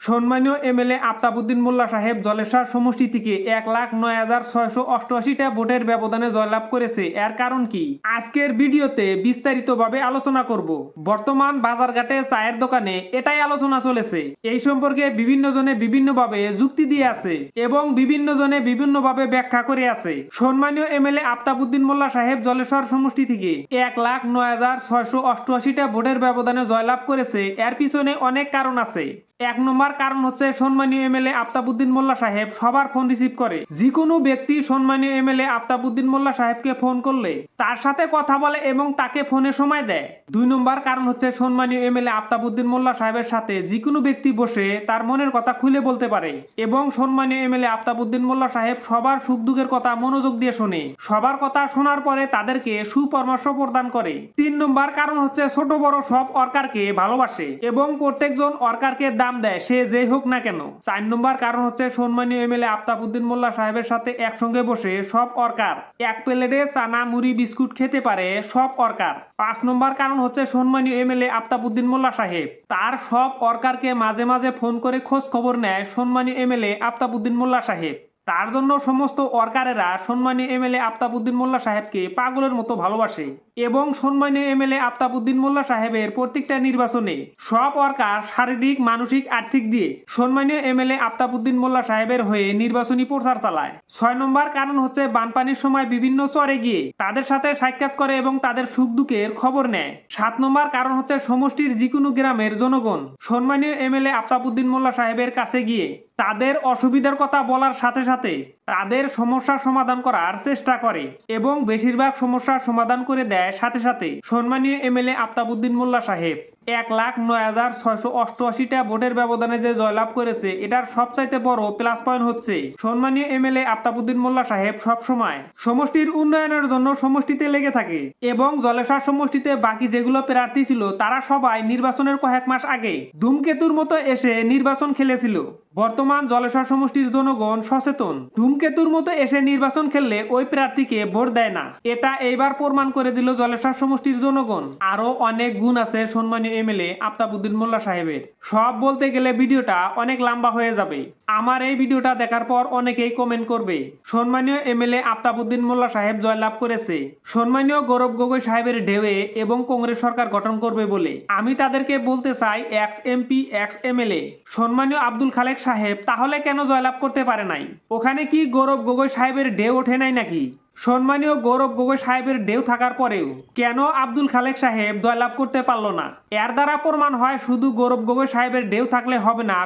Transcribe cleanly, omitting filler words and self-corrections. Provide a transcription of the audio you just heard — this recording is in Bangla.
সম্মানীয় এমএলএ আফতাবউদ্দিন মোল্লা সাহেব জলেশ্বর সমষ্টি থেকে ১,০৯,৬৮৮টা ভোটের ব্যবধানে জয়লাভ করেছে। এর কারণ কি আজকের ভিডিওতে বিস্তারিতভাবে আলোচনা করব। বর্তমান বাজারঘাটে চায়ের দোকানে এটাই আলোচনা চলেছে। এই সম্পর্কে বিভিন্ন জনে বিভিন্নভাবে যুক্তি দিয়ে আছে এবং বিভিন্ন জনে বিভিন্নভাবে ব্যাখ্যা করে আছে। সম্মানীয় এমএলএ আফতাবউদ্দিন মোল্লা সাহেব জলেশ্বর সমষ্টি থেকে ১,০৯,৬৮৮টা ভোটের ব্যবধানে জয়লাভ করেছে। এর পিছনে অনেক কারণ আছে। এক নম্বর কারণ হচ্ছে সম্মানীয় এমএলএ আফতাবউদ্দিন মোল্লা সাহেব সবার ফোন রিসিভ করে। যে কোনো ব্যক্তি সম্মানীয় এমএলএ আফতাবউদ্দিন মোল্লা সাহেবকে ফোন করলে তার সাথে কথা বলে এবং তাকে ফোনে সময় দেয়। দুই নম্বর কারণ হচ্ছে সম্মানীয় এমএলএ আফতাবউদ্দিন মোল্লা সাহেবের সাথে যে কোনো ব্যক্তি বসে তার মনের কথা খুলে বলতে পারে এবং সম্মানীয় এমএলএ আফতাবউদ্দিন মোল্লা সাহেব সবার সুখ দুঃখের কথা মনোযোগ দিয়ে শোনে। সবার কথা শোনার পরে তাদেরকে সুপরামর্শ প্রদান করে। তিন নম্বর কারণ হচ্ছে ছোট বড় সব ওয়ার্কারকে ভালোবাসে এবং প্রত্যেকজন ওয়ার্কারকে দাম দেয়, সে যে হোক না কেন। চার নম্বর কারণ হচ্ছে সম্মানীয় এমএলএ আফতাবউদ্দিন মোল্লা সাহেবের সাথে একসঙ্গে বসে সব ওয়ার্কার এক প্লেটে চানা মুড়ি বিস্কুট খেতে পারে সব ওয়ার্কার। পাঁচ নম্বর কারণ হচ্ছে সম্মানীয় এমএলএ আফতাবউদ্দিন মোল্লা সাহেব তার সব ওয়ার্কারকে মাঝে মাঝে ফোন করে খোঁজ খবর নেয় সম্মানীয় এমএলএ আফতাবউদ্দিন মোল্লা সাহেব। তার জন্য সমস্ত ওয়ার্কারেরা সম্মানীয় এমএলএ আফতাবউদ্দিন মোল্লা সাহেবকে পাগলের মতো ভালোবাসে এবং সম্মানীয় এমএলএ আফতাবউদ্দিন মোল্লা সাহেবের প্রত্যেকটা নির্বাচনে সব ওয়ার্কার শারীরিক মানসিক আর্থিক দিয়ে সম্মানীয় এমএলএ আফতাবউদ্দিন মোল্লা সাহেবের হয়ে নির্বাচনী প্রচার চালায়। ছয় নম্বর কারণ হচ্ছে বানপানির সময় বিভিন্ন চরে গিয়ে তাদের সাথে সাক্ষাৎ করে এবং তাদের সুখ দুঃখের খবর নেয়। সাত নম্বর কারণ হচ্ছে সমষ্টির যে কোনো গ্রামের জনগণ সম্মানীয় এমএলএ আফতাবউদ্দিন মোল্লা সাহেবের কাছে গিয়ে তাদের অসুবিধার কথা বলার সাথে সাথে তাদের সমস্যার সমাধান করার চেষ্টা করে এবং বেশিরভাগ সমস্যার সমাধান করে দেয় সাথে সাথে। সম্মানীয় এমএলএ আফতাবউদ্দিন মোল্লা সাহেব ১,০৯,৬৮৮টা ভোটের ব্যবধানে যে জয়লাভ করেছে এটার সবচাইতে বড় প্লাস পয়েন্ট হচ্ছে সম্মানীয় এমএলএ আফতাবউদ্দিন মোল্লা সাহেব সবসময় সমষ্টির উন্নয়নের জন্য সমষ্টিতে লেগে থাকে এবং জলেশ্বর সমষ্টিতে বাকি যেগুলো প্রার্থী ছিল তারা সবাই নির্বাচনের কয়েক মাস আগে ধূমকেতুর মতো এসে নির্বাচন খেলেছিল। বর্তমান জলেশ্বর সমষ্টির জনগণ সচেতন, ধূমকেতুর মতো এসে নির্বাচন খেললে ওই প্রার্থীকে ভোট দেয় না। এটা এইবার প্রমাণ করে দিল জলেশ্বর সমষ্টির জনগণ। আরো অনেক গুণ আছে সম্মানীয় এমএলএ আফতাবউদ্দিন মোল্লা সাহেবের, সব বলতে গেলে ভিডিওটা অনেক লম্বা হয়ে যাবে। আমার এই ভিডিওটা দেখার পর অনেকেই কমেন্ট করবে সম্মানীয় এমএলএ আফতাবউদ্দিন মোল্লা সাহেব জয়লাভ করেছে সম্মানীয় গৌরব গগৈ সাহেবের ঢেউয়ে এবং কংগ্রেস সরকার গঠন করবে বলে। আমি তাদেরকে বলতে চাই এক্স এমপি এক্স এমএলএ সম্মানীয় আব্দুল খালেক সাহেব তাহলে কেন জয়লাভ করতে পারে নাই? ওখানে কি গৌরব গগৈ সাহেবের ঢেউ ওঠে নাই নাকি? সম্মানীয় গৌরব গগৈ সাহেবের ঢেউ থাকার পরেও কেন আব্দুল খালেক সাহেব জয়লাভ করতে পারল না? এর দ্বারা প্রমাণ হয় শুধু গৌরব গগৈ সাহেবের ঢেউ থাকলে হবে না,